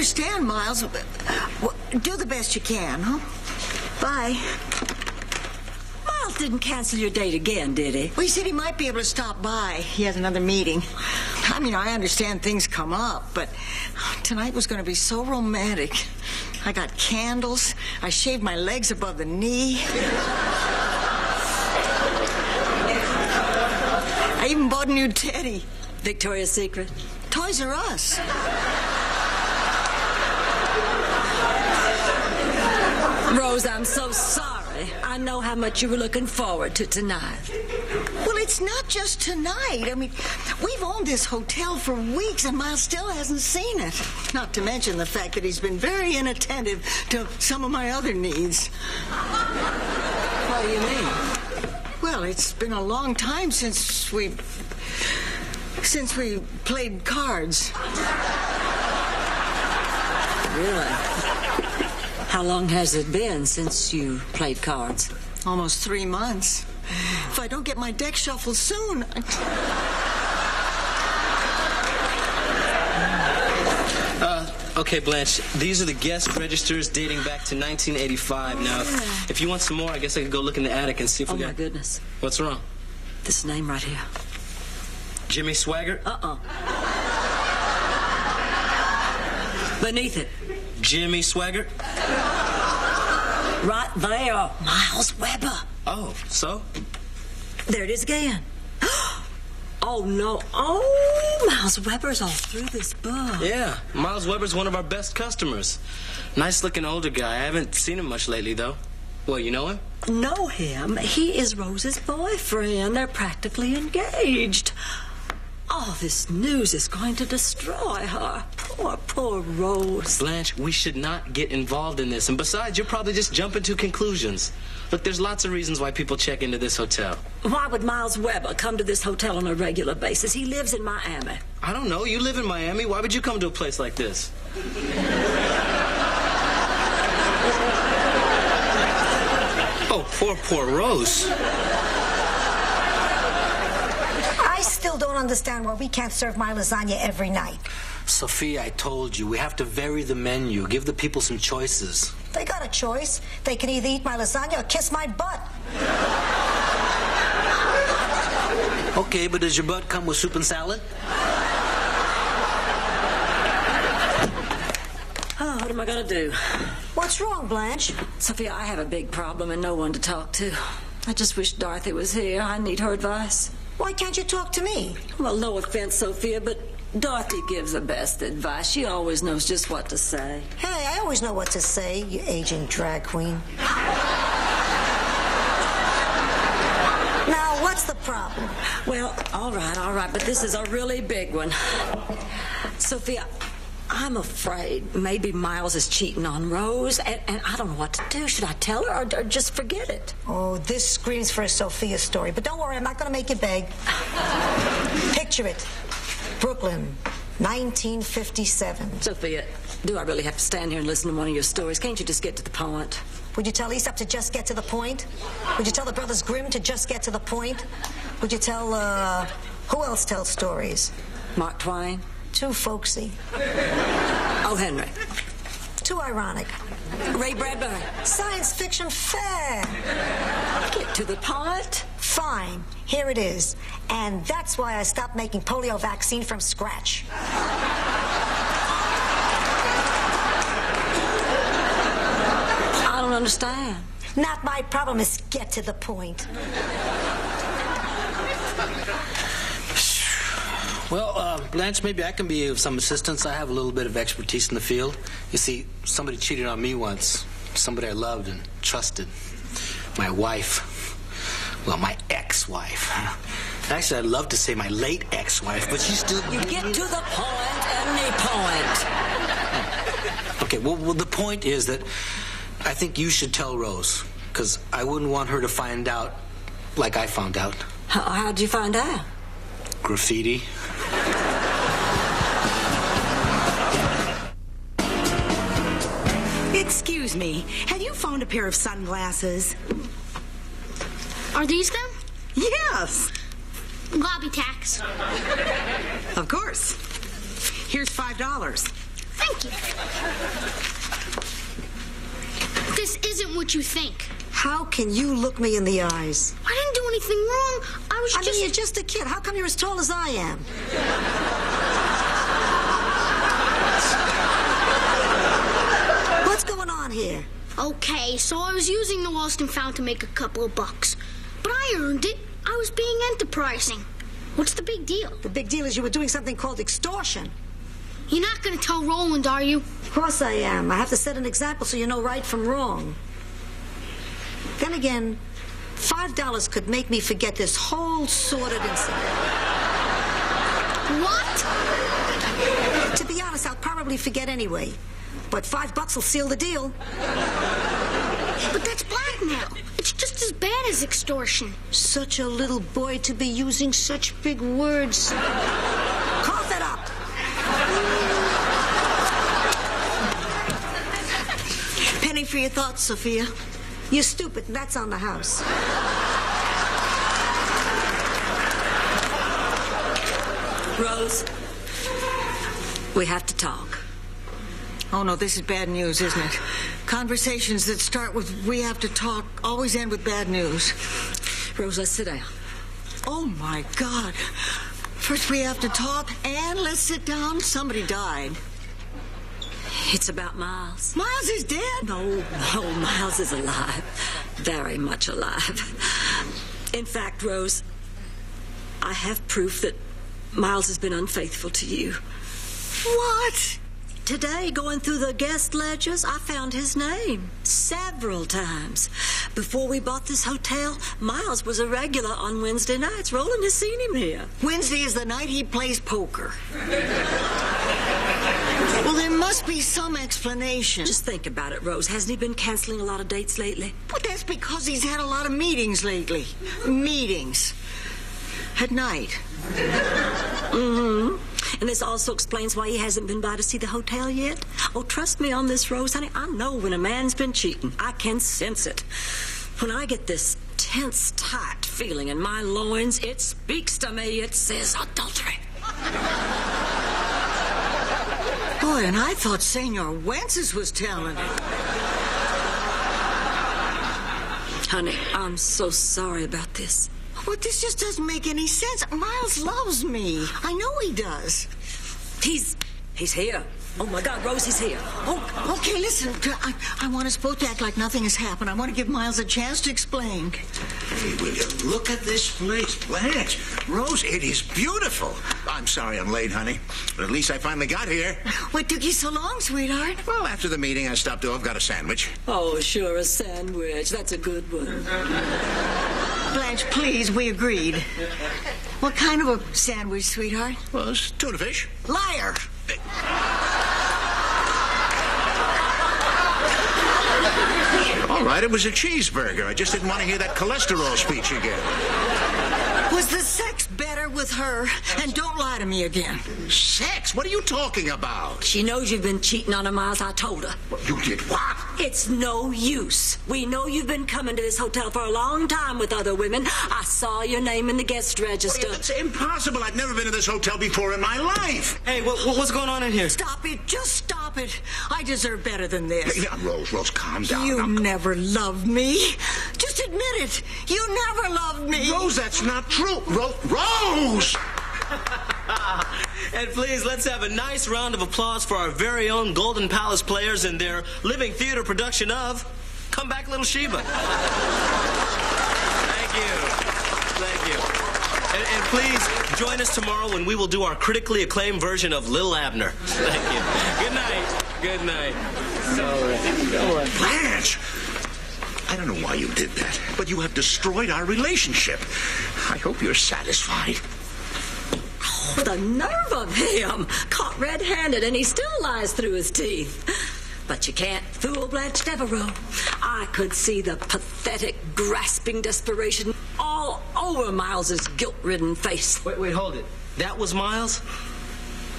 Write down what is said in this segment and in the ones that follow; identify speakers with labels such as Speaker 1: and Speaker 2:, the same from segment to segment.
Speaker 1: understand, Miles. Well, do the best you can, huh? Bye.
Speaker 2: Miles didn't cancel your date again, did he?
Speaker 1: Well, he said he might be able to stop by. He has another meeting. I mean, I understand things come up, but tonight was going to be so romantic. I got candles. I shaved my legs above the knee. I even bought a new teddy.
Speaker 2: Victoria's Secret?
Speaker 1: Toys R Us.
Speaker 2: Rose, I'm so sorry. I know how much you were looking forward to tonight.
Speaker 1: Well, it's not just tonight. I mean, we've owned this hotel for weeks, and Miles still hasn't seen it. Not to mention the fact that he's been very inattentive to some of my other needs.
Speaker 2: What do you mean?
Speaker 1: Well, it's been a long time since we played cards.
Speaker 2: Really? How long has it been since you played cards?
Speaker 1: Almost 3 months. If I don't get my deck shuffled soon...
Speaker 3: Okay, Blanche, these are the guest registers dating back to 1985. Now, if you want some more, I guess I could go look in the attic and see if we got...
Speaker 2: Oh, my goodness.
Speaker 3: What's wrong?
Speaker 2: This name right here.
Speaker 3: Jimmy Swaggart?
Speaker 2: Beneath it.
Speaker 3: Jimmy Swaggart?
Speaker 2: Right there. Miles Weber.
Speaker 3: Oh, so?
Speaker 2: There it is again. Oh, no. Oh, Miles Weber's all through this book.
Speaker 3: Yeah, Miles Weber's one of our best customers. Nice-looking older guy. I haven't seen him much lately, though. Well, you know him?
Speaker 2: Know him? He is Rose's boyfriend. They're practically engaged. Oh, this news is going to destroy her. Poor Rose.
Speaker 3: Blanche, we should not get involved in this. And besides, you're probably just jumping to conclusions. Look, there's lots of reasons why people check into this hotel.
Speaker 2: Why would Miles Weber come to this hotel on a regular basis? He lives in Miami.
Speaker 3: I don't know. You live in Miami. Why would you come to a place like this? Oh, poor Rose.
Speaker 4: I still don't understand why we can't serve my lasagna every night.
Speaker 5: Sophia, I told you, we have to vary the menu. Give the people some choices.
Speaker 4: They got a choice. They can either eat my lasagna or kiss my butt.
Speaker 5: Okay, but does your butt come with soup and salad?
Speaker 2: Oh, what am I going to do?
Speaker 4: What's wrong, Blanche?
Speaker 2: Sophia, I have a big problem and no one to talk to. I just wish Dorothy was here. I need her advice.
Speaker 4: Why can't you talk to me?
Speaker 2: Well, no offense, Sophia, but Dorothy gives the best advice. She always knows just what to say.
Speaker 4: Hey, I always know what to say, you aging drag queen. Now, what's the problem?
Speaker 2: Well, all right, but this is a really big one. Sophia, I'm afraid maybe Miles is cheating on Rose, and I don't know what to do. Should I tell her or just forget it?
Speaker 4: Oh, this screams for a Sophia story, but don't worry, I'm not going to make you beg. Picture it. Brooklyn, 1957.
Speaker 2: Sophia, do I really have to stand here and listen to one of your stories? Can't you just get to the point?
Speaker 4: Would you tell Aesop to just get to the point? Would you tell the Brothers Grimm to just get to the point? Would you tell, who else tells stories?
Speaker 2: Mark Twain?
Speaker 4: Too folksy.
Speaker 2: Oh, Henry.
Speaker 4: Too ironic.
Speaker 2: Ray Bradbury.
Speaker 4: Science fiction fair.
Speaker 2: Get to the point.
Speaker 4: Fine. Here it is. And that's why I stopped making polio vaccine from scratch.
Speaker 2: I don't understand.
Speaker 4: Not my problem. Is get to the point.
Speaker 5: Well, Blanche, maybe I can be of some assistance. I have a little bit of expertise in the field. You see, somebody cheated on me once. Somebody I loved and trusted. My wife. Well, my ex-wife. Actually, I'd love to say my late ex-wife, but she's still...
Speaker 2: You get to the point, any point.
Speaker 5: Okay, well, the point is that I think you should tell Rose, because I wouldn't want her to find out like I found out.
Speaker 2: How'd you find out?
Speaker 5: Graffiti.
Speaker 6: Excuse me, have you found a pair of sunglasses?
Speaker 7: Are these them?
Speaker 6: Yes.
Speaker 7: Lobby tax.
Speaker 6: Of course. Here's $5.
Speaker 7: Thank you. This isn't what you think.
Speaker 4: How can you look me in the eyes?
Speaker 7: I didn't do anything wrong. I
Speaker 4: mean, you're just a kid. How come you're as tall as I am? What's going on here?
Speaker 7: Okay, so I was using the Walston fountain to make a couple of bucks. But I earned it. I was being enterprising. What's the big deal?
Speaker 4: The big deal is you were doing something called extortion.
Speaker 7: You're not going to tell Roland, are you?
Speaker 4: Of course I am. I have to set an example so you know right from wrong. Then again, $5 could make me forget this whole sordid incident.
Speaker 7: What?
Speaker 4: To be honest, I'll probably forget anyway. But $5 will seal the deal.
Speaker 7: But that's blackmail. It's just as bad as extortion.
Speaker 4: Such a little boy to be using such big words. Cough it up.
Speaker 1: Penny for your thoughts, Sophia.
Speaker 4: You're stupid, and that's on the house.
Speaker 2: Rose, we have to talk.
Speaker 1: Oh, no, this is bad news, isn't it? Conversations that start with "we have to talk" always end with bad news.
Speaker 2: Rose, let's sit down.
Speaker 1: Oh, my God. First we have to talk, and let's sit down. Somebody died.
Speaker 2: It's about Miles.
Speaker 1: Miles is dead?
Speaker 2: No, Miles is alive. Very much alive. In fact, Rose, I have proof that Miles has been unfaithful to you.
Speaker 1: What?
Speaker 2: Today, going through the guest ledgers, I found his name several times. Before we bought this hotel, Miles was a regular on Wednesday nights. Roland has seen him here.
Speaker 1: Wednesday is the night he plays poker. Well, there must be some explanation.
Speaker 2: Just think about it, Rose. Hasn't he been canceling a lot of dates lately?
Speaker 1: But that's because he's had a lot of meetings lately. Meetings. At night.
Speaker 2: Mm-hmm. And this also explains why he hasn't been by to see the hotel yet. Oh, trust me on this, Rose, honey. I know when a man's been cheating. I can sense it. When I get this tense, tight feeling in my loins, it speaks to me. It says adultery.
Speaker 1: Boy, and I thought Senor Wences was telling it.
Speaker 2: Honey, I'm so sorry about this.
Speaker 1: But this just doesn't make any sense. Miles loves me. I know he does.
Speaker 2: He's here. Oh, my God, Rose, he's here.
Speaker 1: Oh, okay, listen. I want us both to act like nothing has happened. I want to give Miles a chance to explain.
Speaker 8: Hey, will you look at this place, Blanche? Rose, it is beautiful. I'm sorry I'm late, honey. But at least I finally got here.
Speaker 1: What took you so long, sweetheart?
Speaker 8: Well, after the meeting, I stopped off, got a sandwich.
Speaker 2: Oh, sure, a sandwich. That's a good one.
Speaker 1: Blanche, please, we agreed. What kind of a sandwich, sweetheart?
Speaker 8: Well, it's tuna fish.
Speaker 1: Liar!
Speaker 8: All right, it was a cheeseburger. I just didn't want to hear that cholesterol speech again.
Speaker 1: Was the sex better with her? And don't lie to me again.
Speaker 8: Sex? What are you talking about?
Speaker 2: She knows you've been cheating on her, Miles. I told her.
Speaker 8: You did what?
Speaker 2: It's no use. We know you've been coming to this hotel for a long time with other women. I saw your name in the guest register.
Speaker 8: It's impossible. I've never been to this hotel before in my life.
Speaker 3: Hey, what's going on in here?
Speaker 1: Stop it. Just stop it. I deserve better than this.
Speaker 8: Yeah, Rose, calm down.
Speaker 1: You
Speaker 8: now.
Speaker 1: never loved me. Just admit it. You never loved me.
Speaker 8: Rose, that's not true. Rose!
Speaker 3: And please, let's have a nice round of applause for our very own Golden Palace players in their living theater production of Come Back, Little Sheba. Thank you. And please join us tomorrow when we will do our critically acclaimed version of Lil Abner. Thank you. Good night. All right.
Speaker 8: Blanche! I don't know why you did that, but you have destroyed our relationship. I hope you're satisfied.
Speaker 2: Oh, the nerve of him! Caught red-handed, and he still lies through his teeth. But you can't fool Blanche Devereaux. I could see the pathetic, grasping desperation all over Miles's guilt-ridden face.
Speaker 3: Wait, hold it. That was Miles?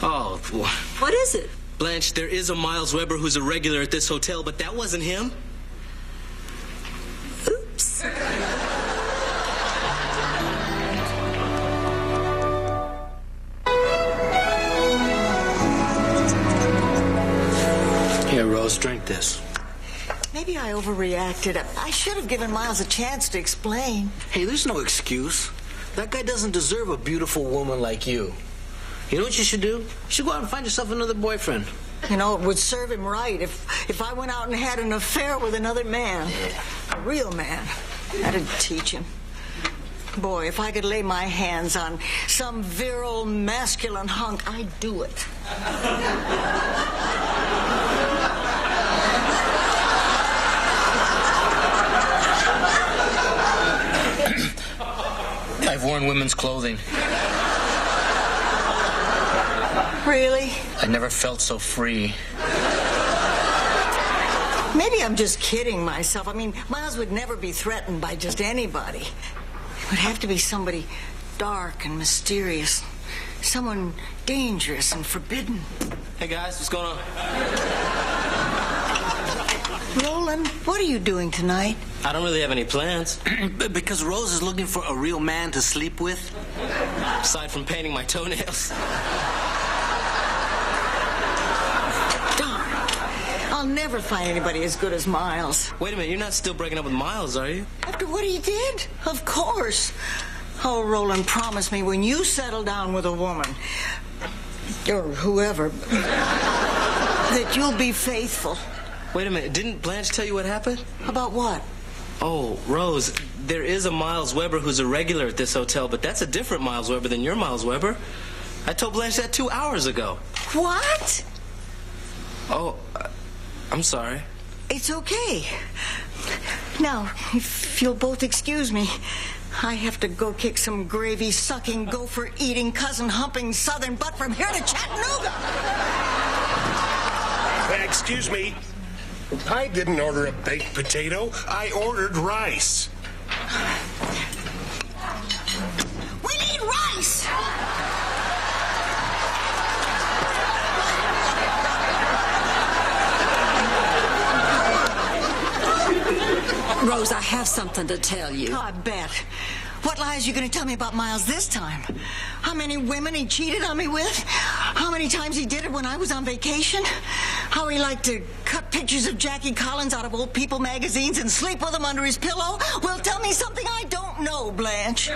Speaker 3: Oh, boy.
Speaker 2: What is it?
Speaker 3: Blanche, there is a Miles Weber who's a regular at this hotel, but that wasn't him.
Speaker 2: Oops.
Speaker 5: Here, Rose, drink this.
Speaker 1: Maybe I overreacted. I should have given Miles a chance to explain.
Speaker 5: Hey, there's no excuse. That guy doesn't deserve a beautiful woman like you. You know what you should do? You should go out and find yourself another boyfriend.
Speaker 1: You know, it would serve him right if I went out and had an affair with another man. A real man. That'd teach him. Boy, if I could lay my hands on some virile, masculine hunk, I'd do it.
Speaker 5: I've worn women's clothing.
Speaker 1: Really?
Speaker 5: I never felt so free.
Speaker 1: Maybe I'm just kidding myself. I mean, Miles would never be threatened by just anybody. It would have to be somebody dark and mysterious. Someone dangerous and forbidden.
Speaker 3: Hey, guys, what's going on?
Speaker 1: Roland, what are you doing tonight?
Speaker 3: I don't really have any plans.
Speaker 5: Because Rose is looking for a real man to sleep with?
Speaker 3: Aside from painting my toenails.
Speaker 1: Darn. I'll never find anybody as good as Miles.
Speaker 3: Wait a minute, you're not still breaking up with Miles, are you?
Speaker 1: After what he did? Of course. Oh, Roland, promise me when you settle down with a woman, or whoever, that you'll be faithful.
Speaker 3: Wait a minute, didn't Blanche tell you what happened?
Speaker 1: About what?
Speaker 3: Oh, Rose, there is a Miles Weber who's a regular at this hotel, but that's a different Miles Weber than your Miles Weber. I told Blanche that 2 hours ago.
Speaker 1: What?
Speaker 3: Oh, I'm sorry.
Speaker 1: It's okay. Now, if you'll both excuse me, I have to go kick some gravy-sucking, gopher-eating, cousin-humping southern butt from here to Chattanooga.
Speaker 9: Excuse me. I didn't order a baked potato. I ordered rice.
Speaker 1: We need rice!
Speaker 2: Rose, I have something to tell you.
Speaker 1: Oh, I bet. What lies are you going to tell me about Miles this time? How many women he cheated on me with? How many times he did it when I was on vacation? How he liked to cut pictures of Jackie Collins out of old People magazines and sleep with them under his pillow? Well, tell me something I don't know, Blanche.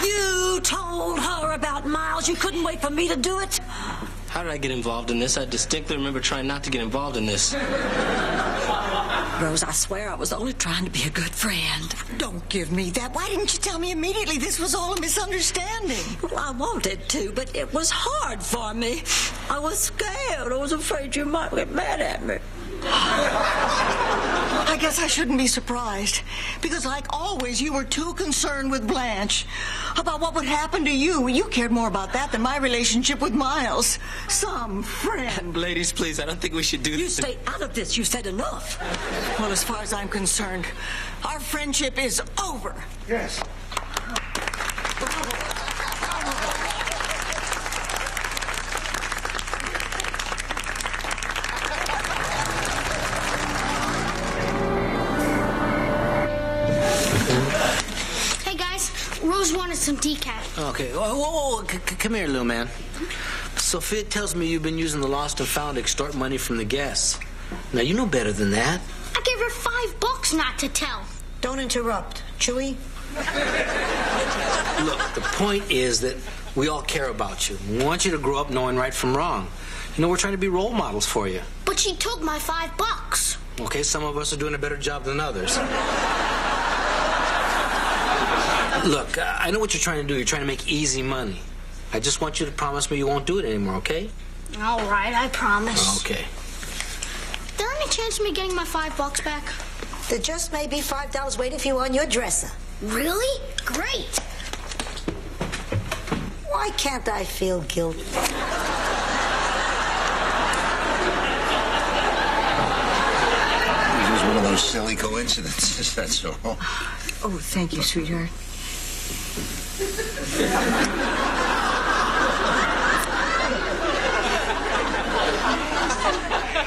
Speaker 2: You told her about Miles. You couldn't wait for me to do it.
Speaker 3: How did I get involved in this? I distinctly remember trying not to get involved in this.
Speaker 2: Rose, I swear I was only trying to be a good friend.
Speaker 1: Don't give me that. Why didn't you tell me immediately this was all a misunderstanding?
Speaker 2: Well, I wanted to, but it was hard for me. I was scared. I was afraid you might get mad at me.
Speaker 1: I guess I shouldn't be surprised, because like always, you were too concerned with Blanche about what would happen to you. You cared more about that than my relationship with Miles. Some friend.
Speaker 3: Ladies, please, I don't think we should do
Speaker 2: You
Speaker 3: this.
Speaker 2: stay out of this. You said enough.
Speaker 1: Well, as far as I'm concerned, our friendship is over.
Speaker 9: Yes.
Speaker 7: Hey, guys, Rose wanted some decaf.
Speaker 5: Okay. Whoa. Come here, little man. Sophia tells me you've been using the lost and found to extort money from the guests. Now, you know better than that.
Speaker 7: I gave her $5 not to tell.
Speaker 4: Don't interrupt. Chewy?
Speaker 5: Look, the point is that we all care about you. We want you to grow up knowing right from wrong. You know, we're trying to be role models for you.
Speaker 7: But she took my $5.
Speaker 5: Okay, some of us are doing a better job than others. Look, I know what you're trying to do. You're trying to make easy money. I just want you to promise me you won't do it anymore, okay?
Speaker 7: All right, I promise.
Speaker 5: Okay.
Speaker 7: Is there any chance of me getting my $5 back?
Speaker 4: There just may be $5 waiting for you on your dresser.
Speaker 7: Really? Great.
Speaker 4: Why can't I feel guilty?
Speaker 8: It was one of those silly coincidences, that's all.
Speaker 1: Oh, thank you, sweetheart.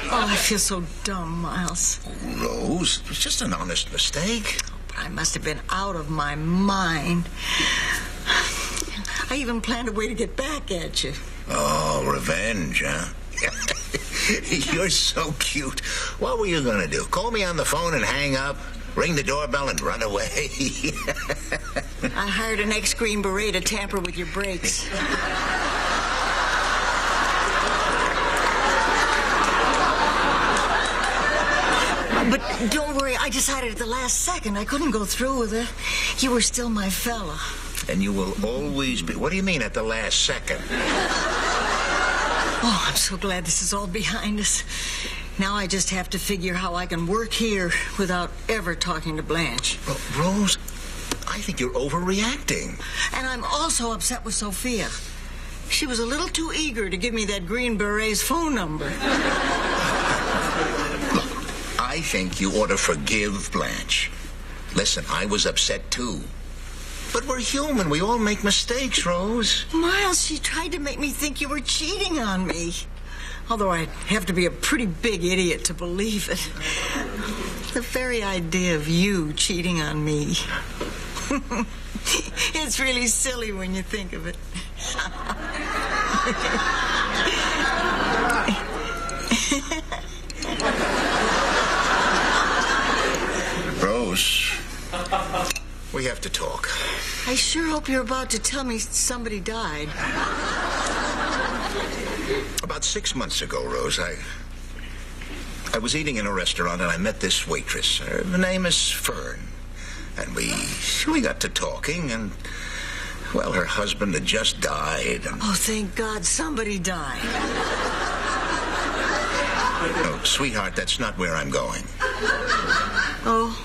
Speaker 1: Oh, I feel so dumb, Miles.
Speaker 8: Rose, it was just an honest mistake.
Speaker 1: But I must have been out of my mind. I I even planned a way to get back at you.
Speaker 8: Oh, revenge, huh? You're so cute. What were you going to do? Call me on the phone and hang up? Ring the doorbell and run away?
Speaker 1: I hired an ex-Green Beret to tamper with your brakes. But don't worry, I decided at the last second I couldn't go through with it. You were still my fella.
Speaker 8: And you will always be. What do you mean at the last second?
Speaker 1: Oh, I'm so glad this is all behind us. Now I just have to figure how I can work here without ever talking to Blanche.
Speaker 8: Well, Rose, I think you're overreacting.
Speaker 1: And I'm also upset with Sophia. She was a little too eager to give me that Green Beret's phone number.
Speaker 8: I think you ought to forgive Blanche. Listen, I was upset too. But we're human. We all make mistakes, Rose.
Speaker 1: Miles, she tried to make me think you were cheating on me. Although I'd have to be a pretty big idiot to believe it. The very idea of you cheating on me. It's really silly when you think of it.
Speaker 8: Rose, we have to talk.
Speaker 1: I sure hope you're about to tell me somebody died.
Speaker 8: About 6 months ago, Rose, I was eating in a restaurant and I met this waitress. Her name is Fern. And we got to talking and, well, her husband had just died. And...
Speaker 1: Oh, thank God somebody died.
Speaker 8: No, sweetheart, that's not where I'm going.
Speaker 1: Oh?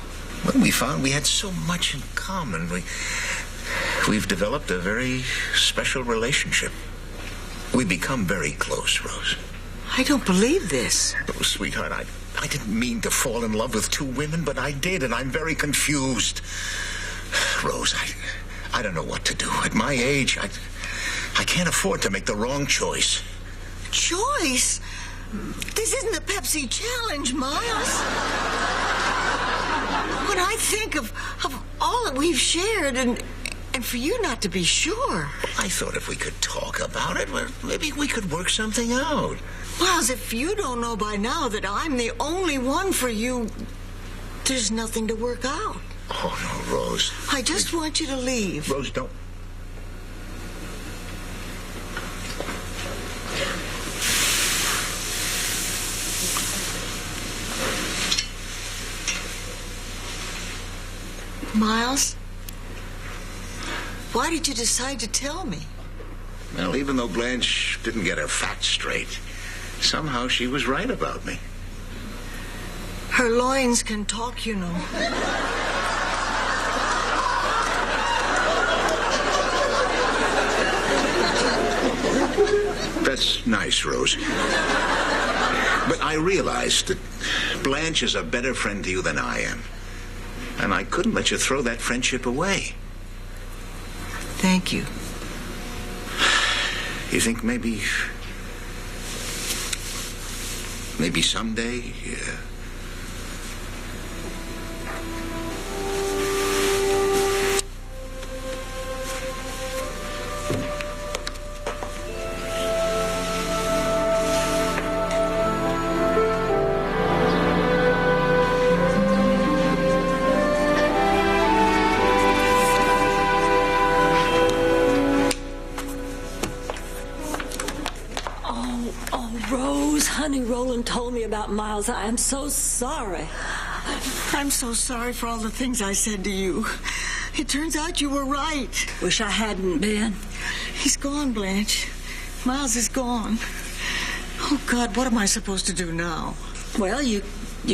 Speaker 8: Well, we found we had so much in common. We've developed a very special relationship. We become very close, Rose.
Speaker 1: I don't believe this.
Speaker 8: Oh, sweetheart, I didn't mean to fall in love with two women, but I did, and I'm very confused. Rose, I don't know what to do. At my age, I can't afford to make the wrong choice.
Speaker 1: Choice? This isn't the Pepsi Challenge, Miles. When I think of all that we've shared and for you not to be sure.
Speaker 8: I thought if we could talk about it, well, maybe we could work something out.
Speaker 1: Miles, if you don't know by now that I'm the only one for you, there's nothing to work out.
Speaker 8: Oh, no, Rose.
Speaker 1: I just want you to leave.
Speaker 8: Rose, don't.
Speaker 1: Miles, why did you decide to tell me?
Speaker 8: Well, even though Blanche didn't get her facts straight, somehow she was right about me.
Speaker 1: Her loins can talk, you know.
Speaker 8: That's nice, Rose. But I realized that Blanche is a better friend to you than I am. And I couldn't let you throw that friendship away.
Speaker 1: Thank you.
Speaker 8: You think maybe someday...
Speaker 2: Honey, Roland told me about Miles. I am so sorry.
Speaker 1: I'm so sorry for all the things I said to you. It turns out you were right.
Speaker 2: Wish I hadn't been.
Speaker 1: He's gone, Blanche. Miles is gone. Oh, God, what am I supposed to do now?
Speaker 2: Well, you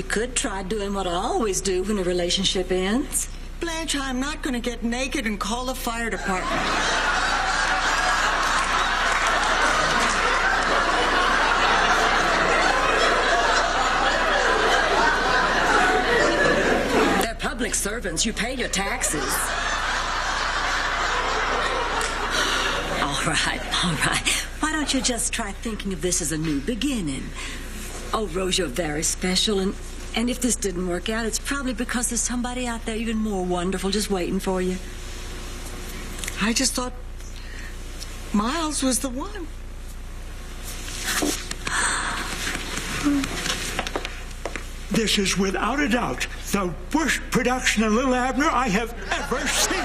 Speaker 2: could try doing what I always do when a relationship ends.
Speaker 1: Blanche, I'm not going to get naked and call the fire department.
Speaker 2: Public servants, you pay your taxes. All right. Why don't you just try thinking of this as a new beginning? Oh, Rose, you're very special, and if this didn't work out, it's probably because there's somebody out there even more wonderful just waiting for you.
Speaker 1: I just thought Miles was the one.
Speaker 10: This is without a doubt the worst production of Little Abner I have ever seen.